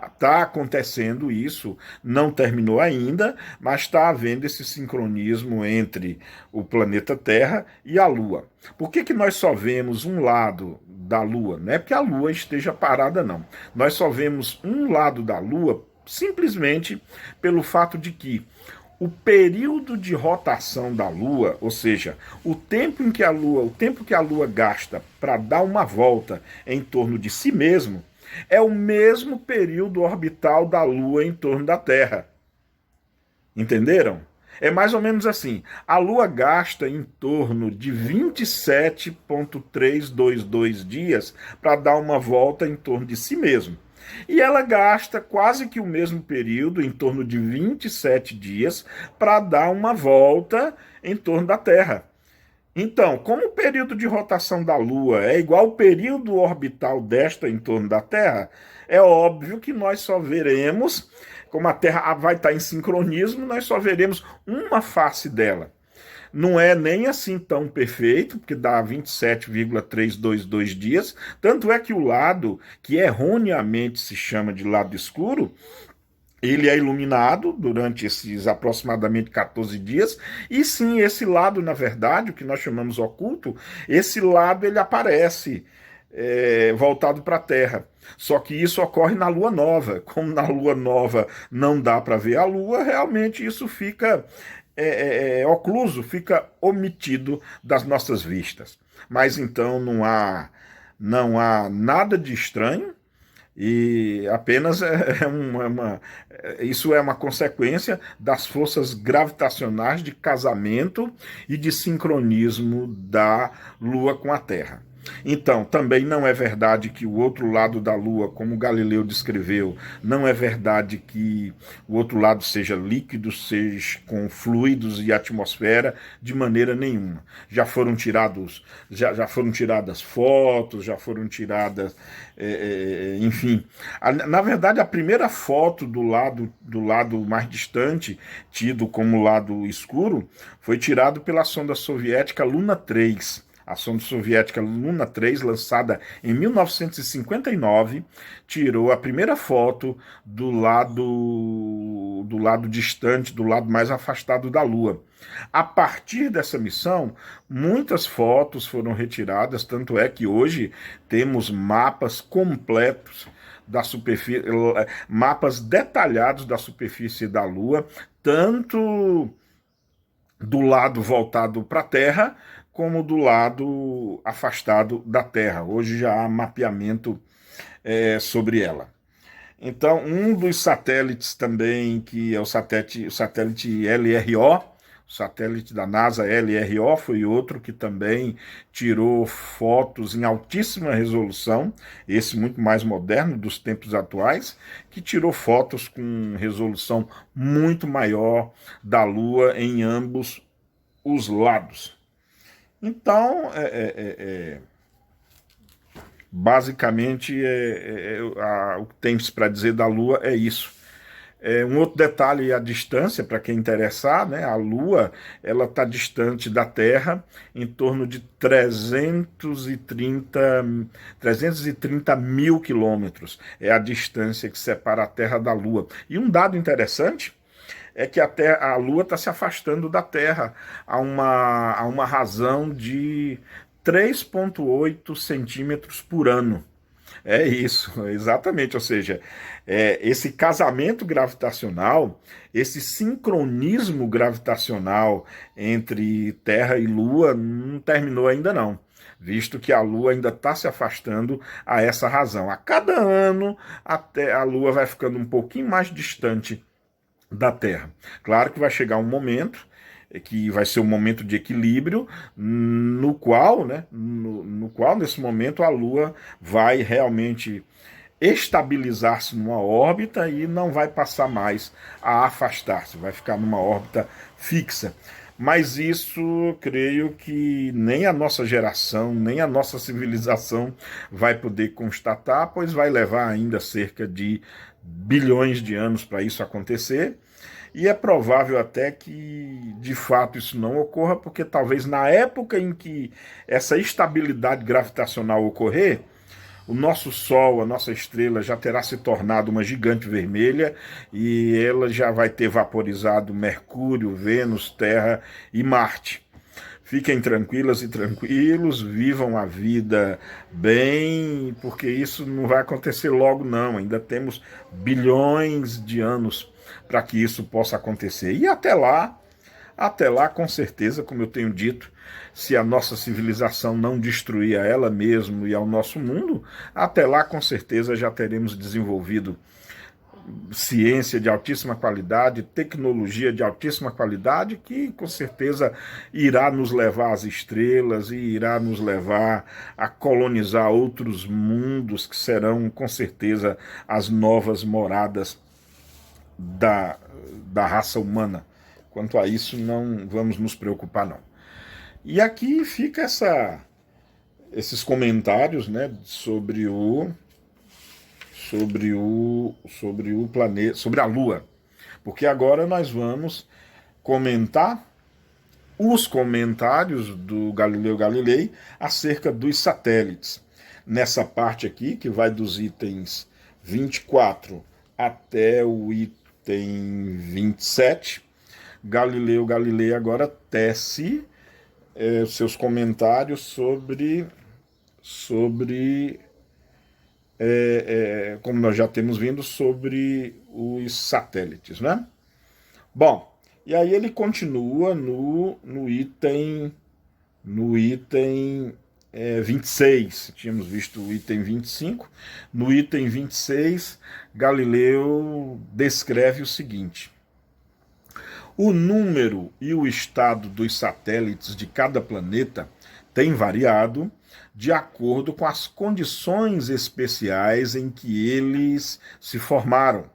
Está acontecendo isso, não terminou ainda, mas está havendo esse sincronismo entre o planeta Terra e a Lua. Por que nós só vemos um lado da Lua? Não é porque a Lua esteja parada, não. Nós só vemos um lado da Lua simplesmente pelo fato de que o período de rotação da Lua, ou seja, o tempo que a Lua gasta para dar uma volta em torno de si mesmo, é o mesmo período orbital da Lua em torno da Terra. Entenderam? É mais ou menos assim. A Lua gasta em torno de 27,322 dias para dar uma volta em torno de si mesmo. E ela gasta quase que o mesmo período, em torno de 27 dias, para dar uma volta em torno da Terra. Então, como o período de rotação da Lua é igual ao período orbital desta em torno da Terra, é óbvio que nós só veremos, como a Terra vai estar em sincronismo, nós só veremos uma face dela. Não é nem assim tão perfeito, porque dá 27,322 dias, tanto é que o lado que erroneamente se chama de lado escuro, ele é iluminado durante esses aproximadamente 14 dias, e sim, esse lado, na verdade, o que nós chamamos oculto, esse lado ele aparece voltado para a Terra. Só que isso ocorre na Lua Nova. Como na Lua Nova não dá para ver a Lua, realmente isso fica ocluso, fica omitido das nossas vistas. Mas então não há nada de estranho, e apenas isso é uma consequência das forças gravitacionais de casamento e de sincronismo da Lua com a Terra. Então, também não é verdade que o outro lado da Lua, como Galileu descreveu, não é verdade que o outro lado seja líquido, seja com fluidos e atmosfera, de maneira nenhuma. Já foram tiradas fotos, já foram tiradas, enfim. Na verdade, a primeira foto do lado mais distante, tido como lado escuro, foi tirado pela sonda soviética Luna 3. A sonda soviética Luna 3, lançada em 1959, tirou a primeira foto do lado distante, do lado mais afastado da Lua. A partir dessa missão, muitas fotos foram retiradas, tanto é que hoje temos mapas completos da superfície, mapas detalhados da superfície da Lua, tanto do lado voltado para a Terra, como do lado afastado da Terra. Hoje já há mapeamento sobre ela. Então, um dos satélites também, que é o satélite LRO, o satélite da NASA LRO, foi outro que também tirou fotos em altíssima resolução, esse muito mais moderno dos tempos atuais, que tirou fotos com resolução muito maior da Lua em ambos os lados. Então, basicamente, o que tem-se para dizer da Lua é isso. Um outro detalhe é a distância, para quem interessar, né? A Lua ela está distante da Terra em torno de 330 mil quilômetros. É a distância que separa a Terra da Lua. E um dado interessante é que a Lua está se afastando da Terra a uma razão de 3,8 centímetros por ano. É isso, exatamente. Ou seja, esse casamento gravitacional, esse sincronismo gravitacional entre Terra e Lua não terminou ainda não, visto que a Lua ainda está se afastando a essa razão. A cada ano, a Lua vai ficando um pouquinho mais distante da Terra. Claro que vai chegar um momento que vai ser um momento de equilíbrio, no qual, né, no qual nesse momento a Lua vai realmente estabilizar-se numa órbita e não vai passar mais a afastar-se, vai ficar numa órbita fixa. Mas isso, creio que nem a nossa geração, nem a nossa civilização vai poder constatar, pois vai levar ainda cerca de bilhões de anos para isso acontecer. E é provável até que, de fato, isso não ocorra, porque talvez na época em que essa estabilidade gravitacional ocorrer, o nosso Sol, a nossa estrela, já terá se tornado uma gigante vermelha e ela já vai ter vaporizado Mercúrio, Vênus, Terra e Marte. Fiquem tranquilas e tranquilos, vivam a vida bem, porque isso não vai acontecer logo não, ainda temos bilhões de anos para que isso possa acontecer. E até lá, com certeza, como eu tenho dito, se a nossa civilização não destruir a ela mesma e ao nosso mundo, até lá, com certeza, já teremos desenvolvido ciência de altíssima qualidade, tecnologia de altíssima qualidade, que com certeza irá nos levar às estrelas e irá nos levar a colonizar outros mundos que serão com certeza as novas moradas da raça humana. Quanto a isso, não vamos nos preocupar, não. E aqui fica esses comentários, né, sobre o planeta, sobre a Lua, porque agora nós vamos comentar os comentários do Galileu Galilei acerca dos satélites. Nessa parte aqui, que vai dos itens 24 até o item 27, Galileu Galilei agora tece seus comentários sobre como nós já temos vindo, sobre os satélites, né? Bom, e aí ele continua no item 26, tínhamos visto o item 25, no item 26, Galileu descreve o seguinte: o número e o estado dos satélites de cada planeta tem variado de acordo com as condições especiais em que eles se formaram.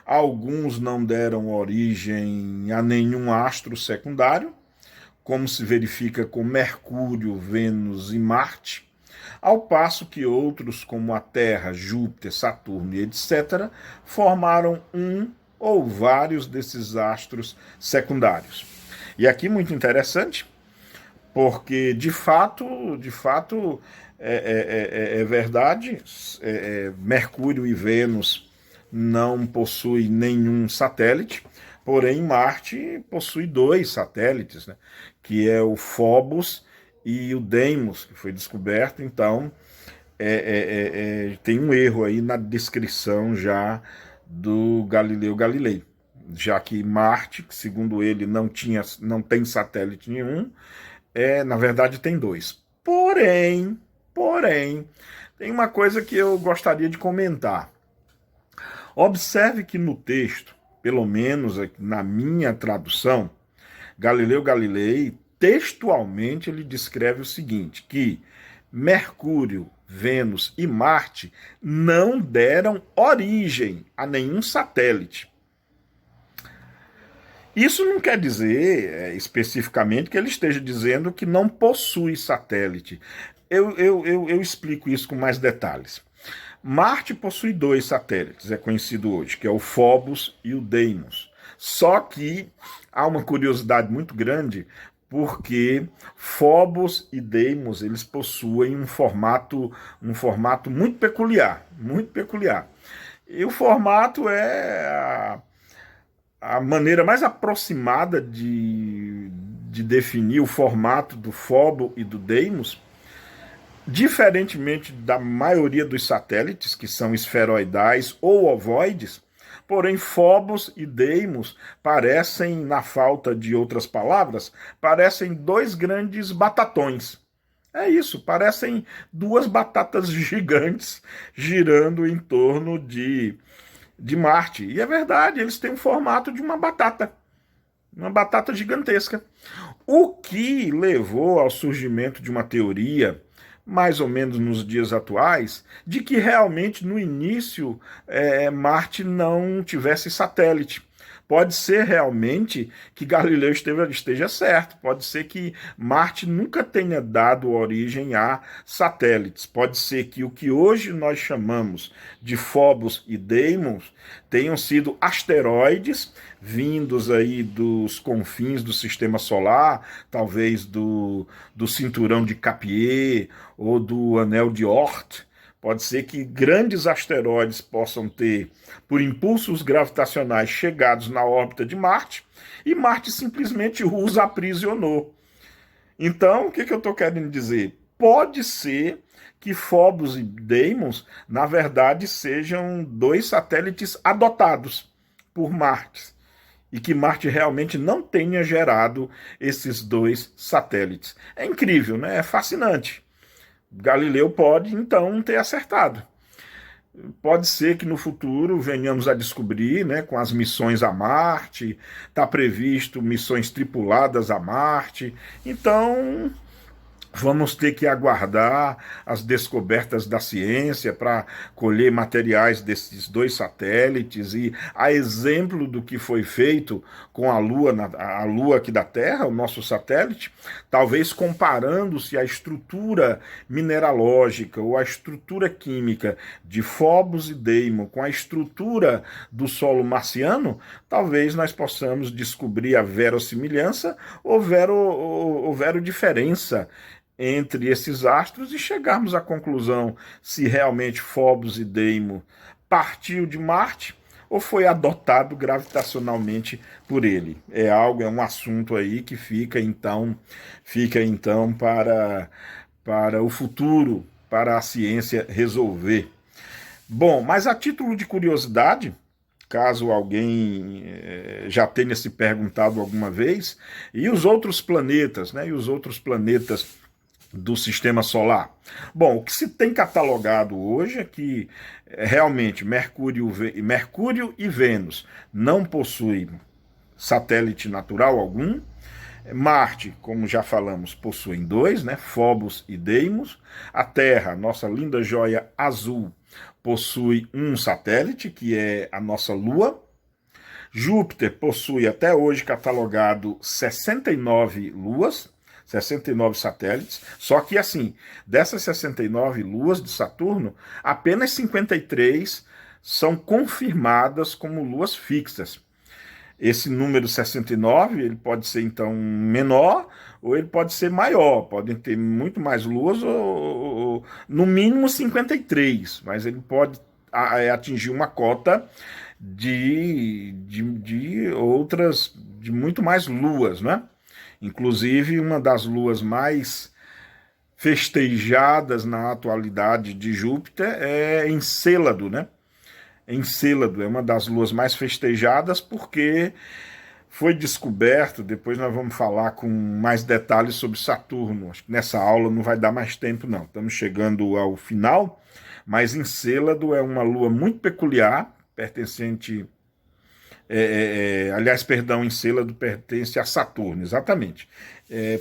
Alguns não deram origem a nenhum astro secundário, como se verifica com Mercúrio, Vênus e Marte, ao passo que outros, como a Terra, Júpiter, Saturno e etc., formaram um ou vários desses astros secundários. E aqui muito interessante, porque de fato é verdade, Mercúrio e Vênus não possuem nenhum satélite, porém Marte possui 2 satélites, né, que é o Phobos e o Deimos, que foi descoberto. Então tem um erro aí na descrição já do Galileu Galilei, já que Marte, que segundo ele não tem satélite nenhum, na verdade tem 2. Porém, tem uma coisa que eu gostaria de comentar. Observe que no texto, pelo menos na minha tradução, Galileu Galilei, textualmente, ele descreve o seguinte, que Mercúrio, Vênus e Marte não deram origem a nenhum satélite. Isso não quer dizer especificamente que ele esteja dizendo que não possui satélite. Eu explico isso com mais detalhes. Marte possui 2 satélites, é conhecido hoje, que é o Phobos e o Deimos. Só que há uma curiosidade muito grande, porque Phobos e Deimos, eles possuem um formato muito peculiar, muito peculiar. E o formato é a maneira mais aproximada de definir o formato do Phobos e do Deimos. Diferentemente da maioria dos satélites, que são esferoidais ou ovoides, porém Phobos e Deimos parecem, na falta de outras palavras, parecem 2 grandes batatões. É isso, parecem 2 batatas gigantes girando em torno de Marte. E é verdade, eles têm o formato de uma batata gigantesca. O que levou ao surgimento de uma teoria, mais ou menos nos dias atuais, de que realmente no início Marte não tivesse satélite. Pode ser realmente que Galileu esteja certo, pode ser que Marte nunca tenha dado origem a satélites, pode ser que o que hoje nós chamamos de Phobos e Deimos tenham sido asteroides vindos aí dos confins do sistema solar, talvez do cinturão de Capier ou do anel de Oort. Pode ser que grandes asteroides possam ter, por impulsos gravitacionais, chegados na órbita de Marte, e Marte simplesmente os aprisionou. Então, o que eu estou querendo dizer? Pode ser que Phobos e Deimos, na verdade, sejam 2 satélites adotados por Marte, e que Marte realmente não tenha gerado esses 2 satélites. É incrível, né? É fascinante. Galileu pode, então, ter acertado. Pode ser que no futuro venhamos a descobrir, né, com as missões a Marte, está previsto missões tripuladas a Marte. Então, vamos ter que aguardar as descobertas da ciência para colher materiais desses 2 satélites, e a exemplo do que foi feito com a Lua aqui da Terra, o nosso satélite, talvez comparando-se a estrutura mineralógica ou a estrutura química de Phobos e Deimos com a estrutura do solo marciano, talvez nós possamos descobrir a verossimilhança ou verodiferença entre esses astros e chegarmos à conclusão se realmente Phobos e Deimos partiu de Marte ou foi adotado gravitacionalmente por ele. É um assunto aí que fica então para o futuro, para a ciência resolver. Bom, mas a título de curiosidade, caso alguém já tenha se perguntado alguma vez, e os outros planetas, né? E os outros planetas do sistema solar? Bom, o que se tem catalogado hoje é que realmente Mercúrio e Vênus não possuem satélite natural algum. Marte, como já falamos, possuem dois, né? Phobos e Deimos. A Terra, nossa linda joia azul, possui um satélite, que é a nossa Lua. Júpiter possui até hoje catalogado 69 luas, 69 satélites, só que assim, dessas 69 luas de Saturno, apenas 53 são confirmadas como luas fixas. Esse número 69, ele pode ser então menor ou ele pode ser maior, podem ter muito mais luas ou no mínimo 53, mas ele pode atingir uma cota de outras, de muito mais luas, né? Inclusive, uma das luas mais festejadas na atualidade de Júpiter é Encélado, né? Encélado é uma das luas mais festejadas porque foi descoberto, depois nós vamos falar com mais detalhes sobre Saturno. Acho que nessa aula não vai dar mais tempo, não. Estamos chegando ao final, mas Encélado é uma lua muito peculiar, pertencente. Aliás, perdão, Encélado pertence a Saturno, exatamente.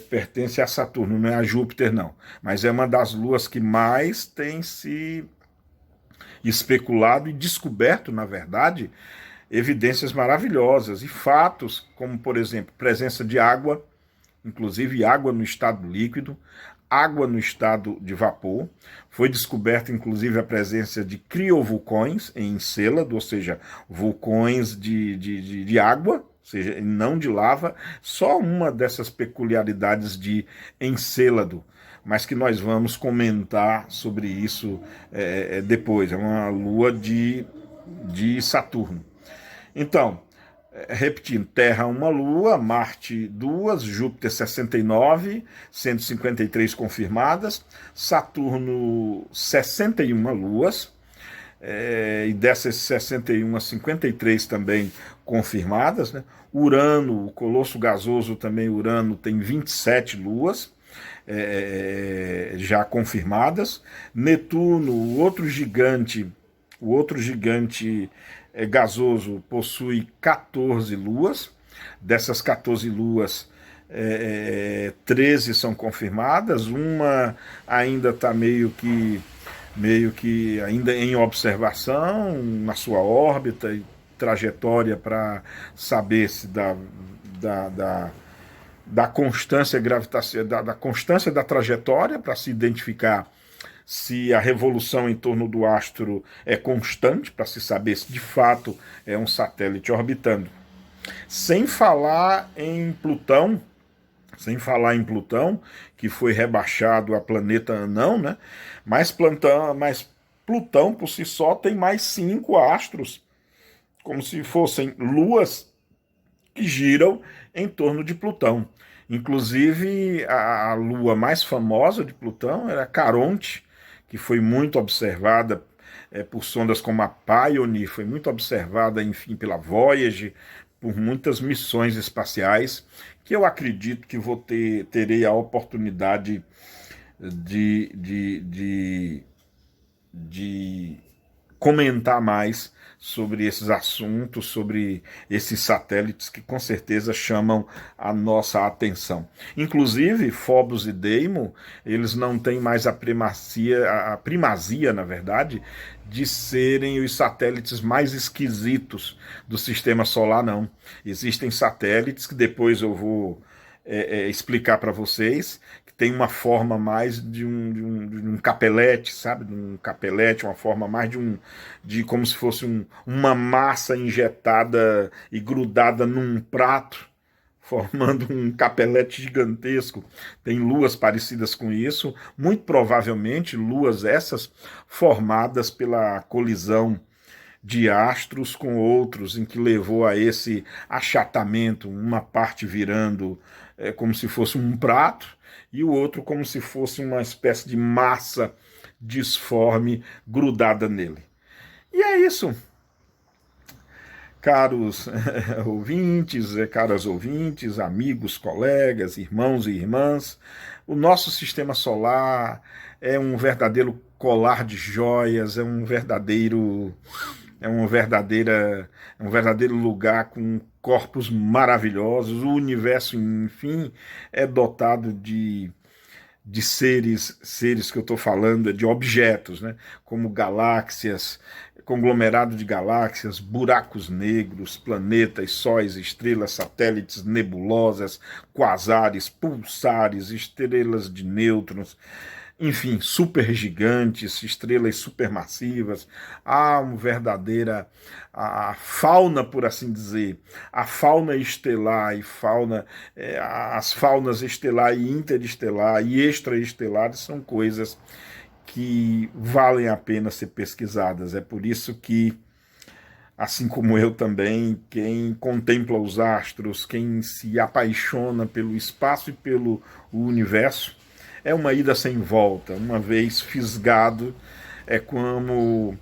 Pertence a Saturno, não é a Júpiter, não. Mas é uma das luas que mais tem se especulado e descoberto, na verdade, evidências maravilhosas e fatos, como, por exemplo, presença de água, inclusive água no estado líquido, água no estado de vapor. Foi descoberta, inclusive, a presença de criovulcões em Encélado, ou seja, vulcões de água, ou seja, não de lava. Só uma dessas peculiaridades de Encélado, mas que nós vamos comentar sobre isso depois. É uma lua de Saturno. Então, repetindo, Terra uma lua, Marte duas, Júpiter 69, 153 confirmadas, Saturno 61 luas, e dessas 61, 53 também confirmadas, né? Urano, o colosso gasoso também, Urano tem 27 luas, já confirmadas. Netuno, o outro gigante gasoso, possui 14 luas. Dessas 14 luas, 13 são confirmadas, uma ainda está meio que ainda em observação na sua órbita e trajetória para saber se da constância gravitacional, da constância da trajetória, para se identificar se a revolução em torno do astro é constante, para se saber se de fato é um satélite orbitando. Sem falar em Plutão, que foi rebaixado a planeta anão, né? Mas Plutão por si só tem mais 5 astros, como se fossem luas que giram em torno de Plutão. Inclusive, a lua mais famosa de Plutão era Caronte, que foi muito observada por sondas como a Pioneer, foi muito observada, enfim, pela Voyager, por muitas missões espaciais, que eu acredito que terei a oportunidade de comentar mais sobre esses assuntos, sobre esses satélites que com certeza chamam a nossa atenção. Inclusive, Phobos e Deimos, eles não têm mais a primazia, na verdade, de serem os satélites mais esquisitos do sistema solar, não. Existem satélites que depois eu vou explicar para vocês, tem uma forma mais de um capelete, sabe? De um capelete, uma forma mais de como se fosse uma massa injetada e grudada num prato, formando um capelete gigantesco. Tem luas parecidas com isso, muito provavelmente luas essas formadas pela colisão de astros com outros, em que levou a esse achatamento, uma parte virando como se fosse um prato, e o outro como se fosse uma espécie de massa disforme grudada nele. E é isso, caros caras ouvintes, amigos, colegas, irmãos e irmãs. O nosso sistema solar é um verdadeiro colar de joias, é um verdadeiro lugar com corpos maravilhosos. O universo, enfim, é dotado de seres que eu estou falando, de objetos, né? Como galáxias, conglomerado de galáxias, buracos negros, planetas, sóis, estrelas, satélites, nebulosas, quasares, pulsares, estrelas de nêutrons, enfim, supergigantes, estrelas supermassivas. Há uma verdadeira a fauna, por assim dizer, a fauna estelar e as faunas estelar e interestelar e extraestelares são coisas que valem a pena ser pesquisadas. É por isso que, assim como eu também, quem contempla os astros, quem se apaixona pelo espaço e pelo universo, é uma ida sem volta. Uma vez fisgado, é como,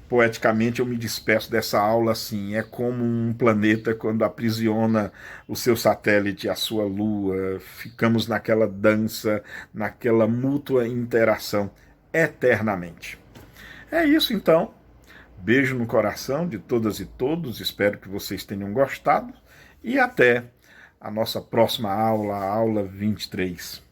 poeticamente, eu me despeço dessa aula assim: é como um planeta quando aprisiona o seu satélite, a sua lua. Ficamos naquela dança, naquela mútua interação eternamente. É isso então. Beijo no coração de todas e todos. Espero que vocês tenham gostado. E até a nossa próxima aula, a aula 23.